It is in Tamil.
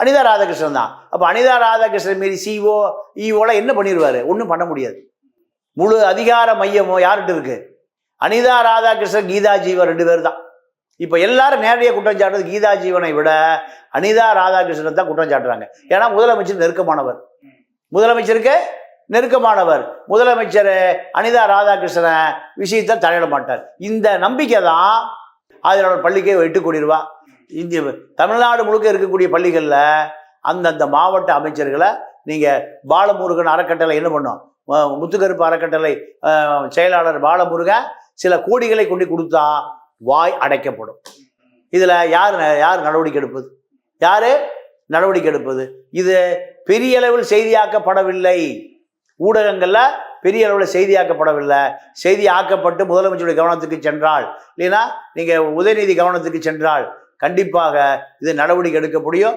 அனிதா ராதாகிருஷ்ணன் தான். அப்போ அனிதா ராதாகிருஷ்ணன் மீறி சிஓ இஓலாம் என்ன பண்ணிடுவார்? ஒன்றும் பண்ண முடியாது. முழு அதிகார மையமோ யார்கிட்ட இருக்கு? அனிதா ராதாகிருஷ்ணன், கீதா ஜீவன் 2 பேர் தான். இப்போ எல்லாரும் நேரடியாக குற்றம் சாட்டுறது கீதா ஜீவனை விட அனிதா ராதாகிருஷ்ணன் தான் குற்றம் சாட்டுறாங்க. ஏன்னா முதலமைச்சர் நெருக்கமானவர், முதலமைச்சருக்கு நெருக்கமானவர். முதலமைச்சர் அனிதா ராதாகிருஷ்ணனை விஷயத்தை தலையிட மாட்டார். இந்த நம்பிக்கை தான் அதனோட பள்ளிக்கே 8 கோடி ரூபா. இந்திய தமிழ்நாடு முழுக்க இருக்கக்கூடிய பள்ளிகளில் அந்தந்த மாவட்ட அமைச்சர்களை நீங்கள் பாலமுருகன் அறக்கட்டளை என்ன பண்ணும்? முத்துக்கருப்பு அறக்கட்டளை செயலாளர் பாலமுருகன் சில கோடிகளை கொண்டு கொடுத்தா வாய் அடைக்கப்படும். இதில் யார் நடவடிக்கை எடுப்பது? யார் நடவடிக்கை எடுப்பது? இது பெரிய அளவில் செய்தியாக்கப்படவில்லை. ஊடகங்களில் பெரிய அளவில் செய்தியாக்கப்படவில்லை. செய்தி ஆக்கப்பட்டு முதலமைச்சருடைய கவனத்துக்கு சென்றால், இல்லைன்னா நீங்கள் உதயநிதி கவனத்துக்கு சென்றால் கண்டிப்பாக இது நடவடிக்கை எடுக்க முடியும்.